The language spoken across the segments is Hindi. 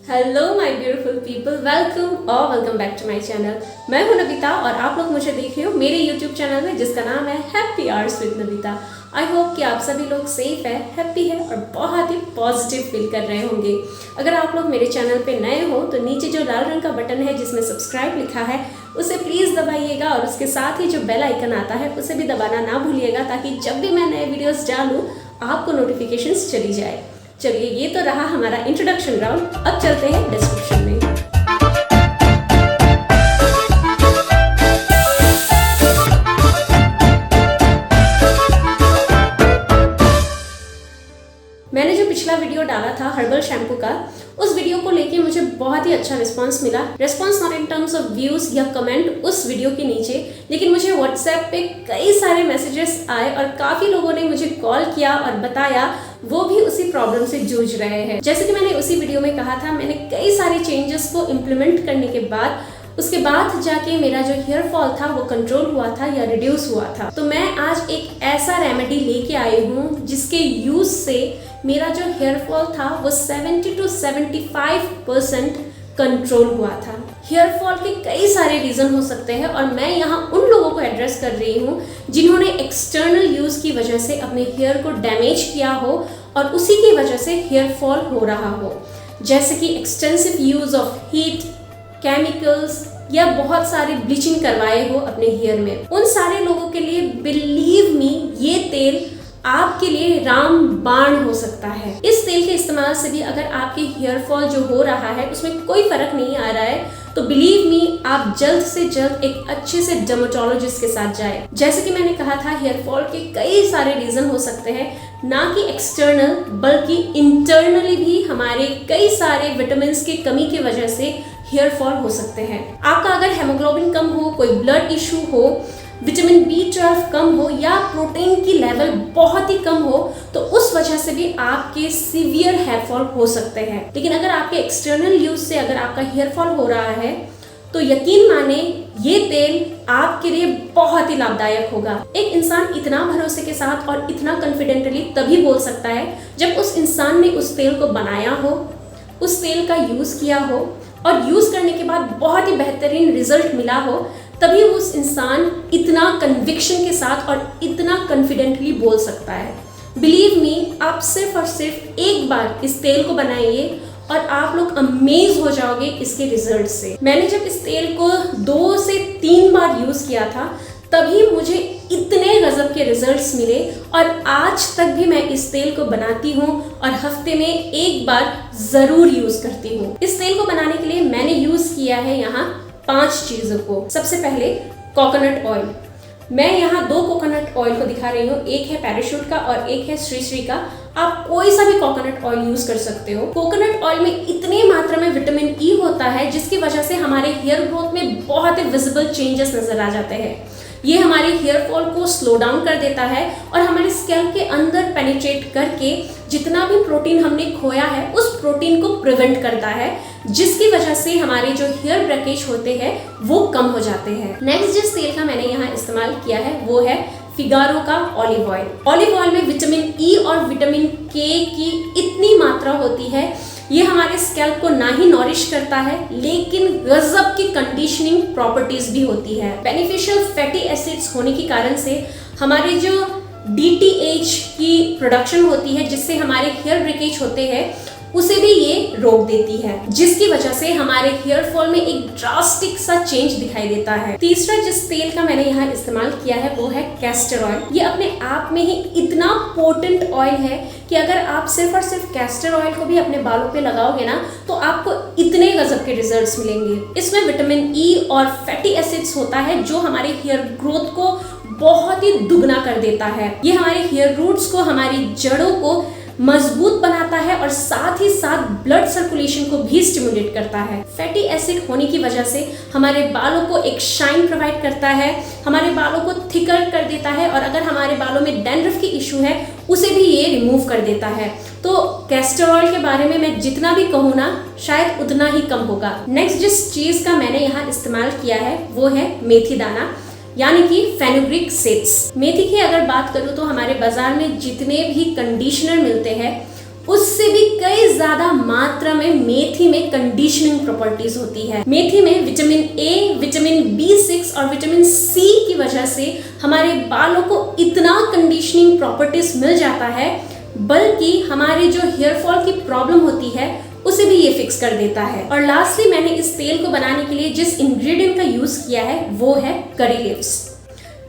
Hello my beautiful people, welcome back to my channel. मैं हूं नबिता और आप लोग मुझे देख रहे हो मेरे यूट्यूब चैनल में जिसका नाम है happy hours with Nabita. I hope कि आप सभी लोग सेफ है, हैप्पी है और बहुत ही पॉजिटिव फील कर रहे होंगे। अगर आप लोग मेरे चैनल पे नए हो तो नीचे जो लाल रंग का बटन है जिसमें सब्सक्राइब लिखा है उसे प्लीज़ दबाइएगा और उसके साथ ही जो बेल आइकन आता है उसे भी दबाना ना भूलिएगा, ताकि जब भी मैं नए वीडियोज़ डालूँ आपको नोटिफिकेशंस चली जाए। चलिए, ये तो रहा हमारा इंट्रोडक्शन राउंड। अब चलते हैं डिस्क्रिप्शन में। मैंने जो पिछला वीडियो डाला था हर्बल शैम्पू का, उस वीडियो को लेके मुझे बहुत ही अच्छा रिस्पांस मिला। Response not in terms of views या कमेंट उस वीडियो के नीचे, लेकिन मुझे व्हाट्सएप पे कई सारे मैसेजेस आए और काफ़ी लोगों ने मुझे कॉल किया और बताया वो भी उसी प्रॉब्लम से जूझ रहे हैं। जैसे कि मैंने उसी वीडियो में कहा था, मैंने कई सारे चेंजेस को इम्प्लीमेंट करने के बाद उसके बाद जाके मेरा जो हेयर फॉल था वो कंट्रोल हुआ था या रिड्यूस हुआ था। तो मैं आज एक ऐसा रेमेडी लेके आई हूँ जिसके यूज से मेरा जो हेयर फॉल था वो 70 to 75% कंट्रोल हुआ था। हेयर फॉल के कई सारे रीज़न हो सकते हैं और मैं यहाँ उन लोगों को एड्रेस कर रही हूँ जिन्होंने एक्सटर्नल यूज़ की वजह से अपने हेयर को डैमेज किया हो और उसी की वजह से हेयर फॉल हो रहा हो, जैसे कि extensive use of heat, chemicals या बहुत सारे ब्लीचिंग करवाए हो अपने हेयर में। उन सारे लोगों के लिए बिलीव मी, ये तेल आपके लिए रामबाण हो सकता है। इस तेल के इस्तेमाल से भी अगर आपके हेयर फॉल जो हो रहा है उसमें कोई फर्क नहीं आ रहा है तो बिलीव मी, आप जल्द से जल्द एक अच्छे से डर्मेटोलॉजिस्ट के साथ जाए। जैसे कि मैंने कहा था, हेयर फॉल के कई सारे रीजन हो सकते हैं, ना कि एक्सटर्नल बल्कि इंटरनली भी हमारे कई सारे विटामिन की कमी की वजह से हेयर फॉल हो सकते हैं। आपका अगर हेमोग्लोबिन कम हो, कोई ब्लड इशू हो, विटामिन B12 कम हो या प्रोटीन की लेवल बहुत ही कम हो तो उस वजह से भी आपके सीवियर हेयर फॉल हो सकते हैं। लेकिन अगर आपके एक्सटर्नल यूज से अगर आपका हेयर फॉल हो रहा है तो यकीन माने ये तेल आपके लिए बहुत ही लाभदायक होगा। एक इंसान इतना भरोसे के साथ और इतना कॉन्फिडेंटली तभी बोल सकता है जब उस इंसान ने उस तेल को बनाया हो, उस तेल का यूज किया हो और यूज करने के बाद बहुत ही बेहतरीन रिजल्ट मिला हो, तभी उस इंसान इतना कन्विक्शन के साथ और इतना कॉन्फिडेंटली बोल सकता है। बिलीव मी, आप सिर्फ और सिर्फ एक बार इस तेल को बनाइए और आप लोग अमेज हो जाओगे इसके रिजल्ट से। मैंने जब इस तेल को 2 से 3 बार यूज किया था तभी मुझे इतने गजब के रिजल्ट्स मिले और आज तक भी मैं इस तेल को बनाती हूँ और हफ्ते में एक बार जरूर यूज करती हूँ। इस तेल को बनाने के लिए मैंने यूज किया है यहाँ 5 चीजों को। सबसे पहले कोकोनट ऑयल। मैं यहाँ 2 कोकोनट ऑयल को दिखा रही हूँ, एक है पैराशूट का और एक है श्री श्री का। आप कोई सा भी कोकोनट ऑयल यूज कर सकते हो। कोकोनट ऑयल में इतनी मात्रा में विटामिन ई होता है जिसकी वजह से हमारे हेयर ग्रोथ में बहुत ही विजिबल चेंजेस नजर आ जाते हैं। ये हमारे हेयर फॉल को स्लो डाउन कर देता है और हमारे स्कैल्प के अंदर पेनिट्रेट करके जितना भी प्रोटीन हमने खोया है उस प्रोटीन को प्रिवेंट करता है, जिसकी वजह से हमारे जो हेयर ब्रेकेज होते हैं वो कम हो जाते हैं। नेक्स्ट जिस तेल का मैंने यहाँ इस्तेमाल किया है वो है फिगारो का ऑलिव ऑयल। ऑलिव ऑयल में विटामिन ई और विटामिन के की इतनी मात्रा होती है, ये हमारे स्कैल्प को ना ही नॉरिश करता है लेकिन गजब की कंडीशनिंग प्रॉपर्टीज भी होती है। बेनिफिशियल फैटी एसिड्स होने के कारण से हमारे जो DTH की प्रोडक्शन होती है जिससे हमारे हेयर ब्रेकेज होते हैं उसे भी ये रोक देती है, जिसकी वजह से हमारे हेयर फॉल में एक ड्रास्टिक सा चेंज दिखाई देता है। तीसरा जिस तेल का मैंने यहाँ इस्तेमाल किया है वो है कैस्टर ऑयल। ये अपने आप में ही इतना पोटेंट ऑयल है कि अगर आप सिर्फ और सिर्फ कैस्टर ऑयल को भी अपने बालों पे लगाओगे ना तो आपको इतने गजब के रिजल्ट्स मिलेंगे। इसमें विटामिन ई और फैटी एसिड्स होता है जो हमारे हेयर ग्रोथ को बहुत ही दुगना कर देता है। ये हमारे हेयर रूट्स को, हमारी जड़ों को मजबूत बनाता है और साथ ही साथ ब्लड सर्कुलेशन को भी स्टिमुलेट करता है। फैटी एसिड होने की वजह से हमारे बालों को एक शाइन प्रोवाइड करता है, हमारे बालों को थिकर कर देता है और अगर हमारे बालों में डैंड्रफ की इशू है उसे भी ये रिमूव कर देता है। तो कैस्टर ऑयल के बारे में मैं जितना भी कहूँ ना शायद उतना ही कम होगा। नेक्स्ट जिस चीज का मैंने यहाँ इस्तेमाल किया है वो है मेथी दाना, यानी कि फेनुग्रीक सीड्स। मेथी की अगर बात करूँ तो हमारे बाजार में जितने भी कंडीशनर मिलते हैं उससे भी कई ज्यादा मात्रा में मेथी में कंडीशनिंग प्रॉपर्टीज होती है। मेथी में विटामिन ए, विटामिन B6 और विटामिन सी की वजह से हमारे बालों को इतना कंडीशनिंग प्रॉपर्टीज मिल जाता है, बल्कि हमारे जो हेयर फॉल की प्रॉब्लम होती है उसे भी ये फिक्स कर देता है। और लास्टली मैंने इस तेल को बनाने के लिए जिस इंग्रेडिएंट का यूज किया है वो है करी लीव्स।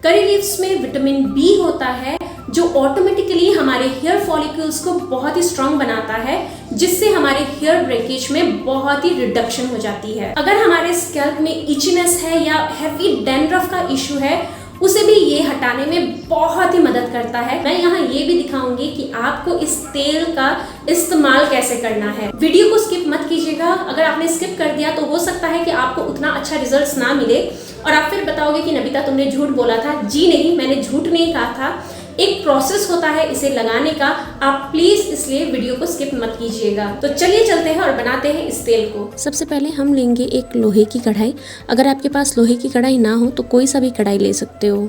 करी लीव्स में विटामिन बी होता है जो ऑटोमेटिकली हमारे हेयर फॉलिकल्स को बहुत ही स्ट्रांग बनाता है, जिससे हमारे हेयर ब्रेकेज में बहुत ही रिडक्शन हो जाती है। अगर हमारे स्कैल्प में इचनेस है या हैवी डैंड्रफ का इशू है, उसे भी ये हटाने में बहुत ही मदद करता है। मैं यहाँ ये भी दिखाऊंगी कि आपको इस तेल का इस्तेमाल कैसे करना है। वीडियो को स्किप मत कीजिएगा। अगर आपने स्किप कर दिया तो हो सकता है कि आपको उतना अच्छा रिजल्ट्स ना मिले और आप फिर बताओगे कि नबिता तुमने झूठ बोला था। जी नहीं, मैंने झूठ नहीं कहा था। एक प्रोसेस होता है इसे लगाने का। आप प्लीज इसलिए वीडियो को स्किप मत कीजिएगा। तो चलिए चलते हैं और बनाते हैं इस तेल को। सबसे पहले हम लेंगे एक लोहे की कढ़ाई। अगर आपके पास लोहे की कढ़ाई ना हो तो कोई सा भी कढ़ाई ले सकते हो।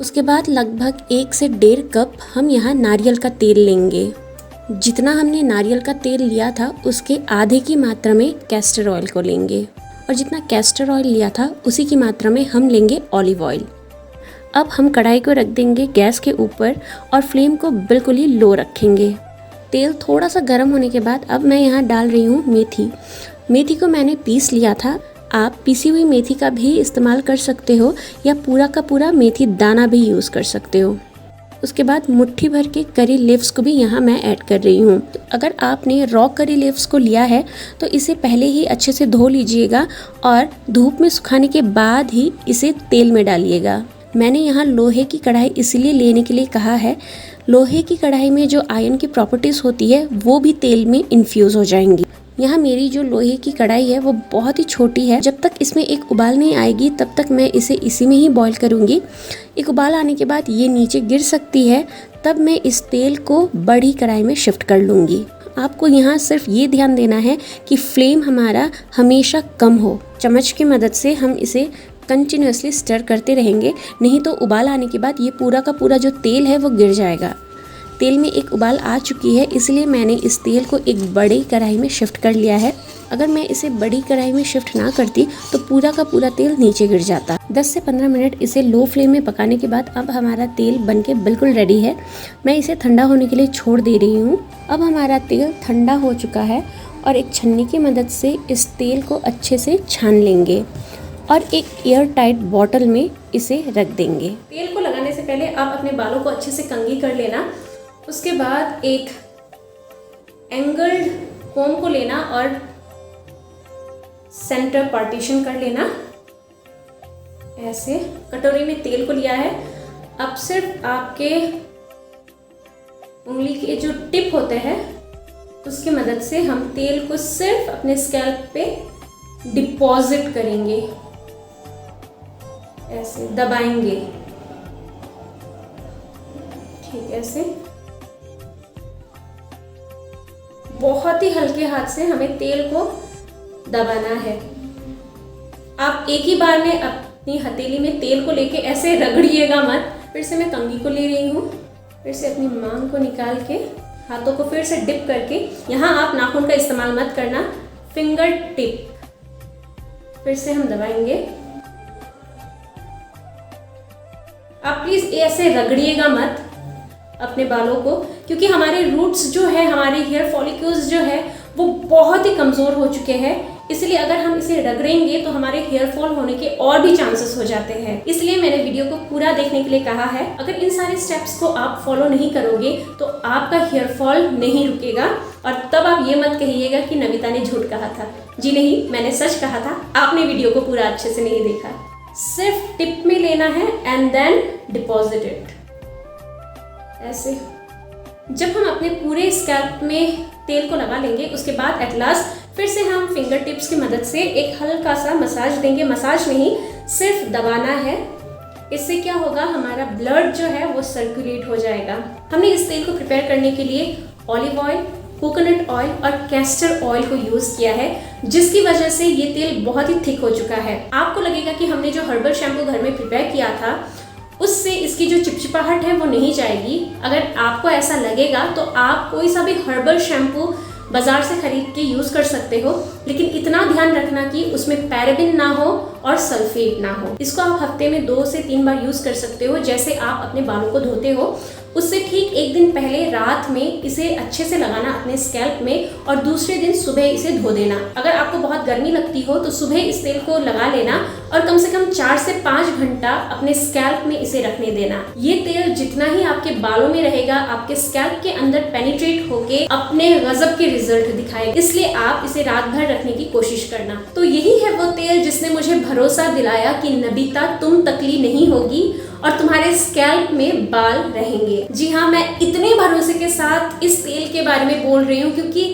उसके बाद लगभग 1 से 1.5 कप हम यहाँ नारियल का तेल लेंगे। जितना हमने नारियल का तेल लिया था उसके आधे की मात्रा में कैस्टर ऑयल को लेंगे, और जितना कैस्टर ऑयल लिया था उसी की मात्रा में हम लेंगे ऑलिव ऑयल। अब हम कढ़ाई को रख देंगे गैस के ऊपर और फ्लेम को बिल्कुल ही लो रखेंगे। तेल थोड़ा सा गर्म होने के बाद अब मैं यहाँ डाल रही हूँ मेथी। मेथी को मैंने पीस लिया था। आप पीसी हुई मेथी का भी इस्तेमाल कर सकते हो या पूरा का पूरा मेथी दाना भी यूज़ कर सकते हो। उसके बाद मुट्ठी भर के करी लीव्स को भी यहाँ मैं ऐड कर रही हूँ। तो अगर आपने रॉ करी लीव्स को लिया है तो इसे पहले ही अच्छे से धो लीजिएगा और धूप में सुखाने के बाद ही इसे तेल में डालिएगा। मैंने यहाँ लोहे की कढ़ाई इसलिए लेने के लिए कहा है, लोहे की कढ़ाई में जो आयरन की प्रॉपर्टीज़ होती है वो भी तेल में इन्फ्यूज़ हो जाएंगी। यहाँ मेरी जो लोहे की कढ़ाई है वो बहुत ही छोटी है। जब तक इसमें एक उबाल नहीं आएगी तब तक मैं इसे इसी में ही बॉईल करूँगी। एक उबाल आने के बाद ये नीचे गिर सकती है, तब मैं इस तेल को बड़ी कढ़ाई में शिफ्ट कर लूँगी। आपको यहाँ सिर्फ ये ध्यान देना है कि फ्लेम हमारा हमेशा कम हो। चम्मच की मदद से हम इसे कंटिन्यूसली स्टर करते रहेंगे, नहीं तो उबाल आने के बाद ये पूरा का पूरा जो तेल है वो गिर जाएगा। तेल में एक उबाल आ चुकी है, इसलिए मैंने इस तेल को एक बड़ी कढ़ाई में शिफ्ट कर लिया है। अगर मैं इसे बड़ी कढ़ाई में शिफ्ट ना करती तो पूरा का पूरा तेल नीचे गिर जाता। 10 से 15 मिनट इसे लो फ्लेम में पकाने के बाद अब हमारा तेल बनके बिल्कुल रेडी है। मैं इसे ठंडा होने के लिए छोड़ दे रही हूँ। अब हमारा तेल ठंडा हो चुका है और एक छन्नी की मदद से इस तेल को अच्छे से छान लेंगे और एक एयर टाइट बॉटल में इसे रख देंगे। तेल को लगाने से पहले आप अपने बालों को अच्छे से कंघी कर लेना। उसके बाद एक एंगल्ड कोम को लेना और सेंटर पार्टीशन कर लेना। ऐसे कटोरी में तेल को लिया है। अब सिर्फ आपके उंगली के जो टिप होते हैं उसकी मदद से हम तेल को सिर्फ अपने स्कैल्प पे डिपॉजिट करेंगे। ऐसे दबाएंगे, ठीक है। ऐसे बहुत ही हल्के हाथ से हमें तेल को दबाना है। आप एक ही बार में अपनी हथेली में तेल को लेके ऐसे रगड़िएगा मत। फिर से मैं कंघी को ले रही हूँ। फिर से अपनी मांग को निकाल के हाथों को फिर से डिप करके, यहाँ आप नाखून का इस्तेमाल मत करना, फिंगर टिप। फिर से हम दबाएंगे। आप प्लीज ऐसे रगड़िएगा मत अपने बालों को, क्योंकि हमारे रूट्स जो है, हमारे हेयर फॉलिकल्स जो है वो बहुत ही कमज़ोर हो चुके हैं। इसलिए अगर हम इसे रगड़ेंगे तो हमारे हेयर फॉल होने के और भी चांसेस हो जाते हैं। इसलिए मैंने वीडियो को पूरा देखने के लिए कहा है। अगर इन सारे स्टेप्स को आप फॉलो नहीं करोगे तो आपका हेयर फॉल नहीं रुकेगा और तब आप ये मत कहिएगा कि नबिता ने झूठ कहा था। जी नहीं, मैंने सच कहा था। आपने वीडियो को पूरा अच्छे से नहीं देखा। सिर्फ टिप में लेना है एंड देन डिपॉजिट इट। ऐसे जब हम अपने पूरे स्कैल्प में तेल को लगा लेंगे, उसके बाद एट लास्ट फिर से हम फिंगर टिप्स की मदद से एक हल्का सा मसाज देंगे। मसाज नहीं, सिर्फ दबाना है। इससे क्या होगा, हमारा ब्लड जो है वो सर्कुलेट हो जाएगा। हमने इस तेल को प्रिपेयर करने के लिए ऑलिव ऑयल, कोकोनट ऑयल और कैस्टर ऑयल को यूज़ किया है, जिसकी वजह से ये तेल बहुत ही थिक हो चुका है। आपको लगेगा कि हमने जो हर्बल शैम्पू घर में प्रिपेयर किया था उससे इसकी जो चिपचिपाहट है वो नहीं जाएगी। अगर आपको ऐसा लगेगा तो आप कोई सा भी हर्बल शैम्पू बाजार से खरीद के यूज कर सकते हो, लेकिन इतना ध्यान रखना कि उसमें पैराबिन ना हो और सल्फेट ना हो। इसको आप हफ्ते में 2 से 3 बार यूज कर सकते हो। जैसे आप अपने बालों को धोते हो, उससे ठीक 1 दिन पहले रात में इसे अच्छे से लगाना अपने स्कैल्प में और दूसरे दिन सुबह इसे धो देना। अगर आपको बहुत गर्मी लगती हो तो सुबह इस तेल को लगा लेना और कम से कम 4 से 5 घंटा अपने स्कैल्प में इसे रखने देना। ये तेल जितना ही आपके बालों में रहेगा, आपके स्कैल्प के अंदर पेनिट्रेट होके अपने गजब के रिजल्ट दिखाएगा। इसलिए आप इसे रात भर रखने की कोशिश करना। तो यही है वो तेल जिसने मुझे भरोसा दिलाया कि नबिता तुम तकलीफ नहीं होगी और तुम्हारे स्कैल्प में बाल रहेंगे। जी हाँ, मैं इतने भरोसे के साथ इस तेल के बारे में बोल रही हूँ क्योंकि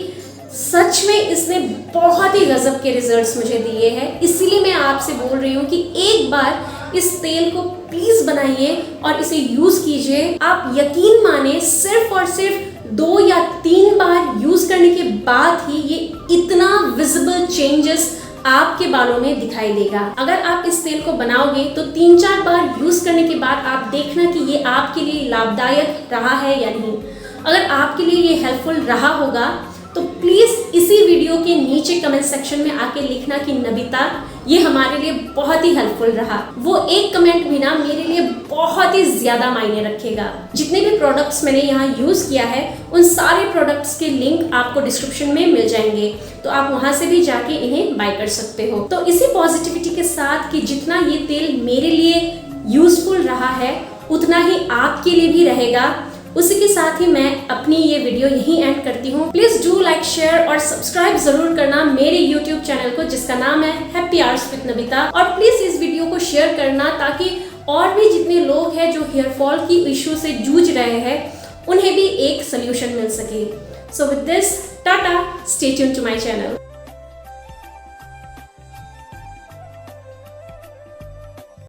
सच में इसने बहुत ही गजब के रिजल्ट्स मुझे दिए हैं। इसीलिए मैं आपसे बोल रही हूँ कि एक बार इस तेल को प्लीज बनाइए और इसे यूज कीजिए। आप यकीन माने सिर्फ और सिर्फ 2 या 3 बार यूज करने के बाद ही ये इतना विजिबल चेंजेस आपके बालों में दिखाई देगा। अगर आप इस तेल को बनाओगे तो 3-4 बार यूज करने के बाद आप देखना कि ये आपके लिए लाभदायक रहा है या नहीं। अगर आपके लिए ये हेल्पफुल रहा होगा तो प्लीज इसी वीडियो के नीचे कमेंट सेक्शन में आके लिखना कि नबिता ये हमारे लिए बहुत ही हेल्पफुल रहा। वो एक कमेंट भी ना मेरे लिए बहुत ही ज्यादा मायने रखेगा। जितने भी प्रोडक्ट्स मैंने यहाँ यूज किया है उन सारे प्रोडक्ट्स के लिंक आपको डिस्क्रिप्शन में मिल जाएंगे, तो आप वहां से भी जाके इन्हें बाय कर सकते हो। तो इसी पॉजिटिविटी के साथ कि जितना ये तेल मेरे लिए यूजफुल रहा है उतना ही आपके लिए भी रहेगा, उसी के साथ ही मैं अपनी ये वीडियो यहीं एंड करती हूँ। प्लीज डू लाइक, शेयर और सब्सक्राइब जरूर करना मेरे यूट्यूब चैनल को जिसका नाम है हैप्पी आवर्स विद नबिता। और प्लीज इस वीडियो को शेयर करना ताकि और भी जितने लोग हैं जो हेयर फॉल की इश्यू से जूझ रहे हैं उन्हें भी एक सोल्यूशन मिल सके। So with this, tata, stay tuned to my channel.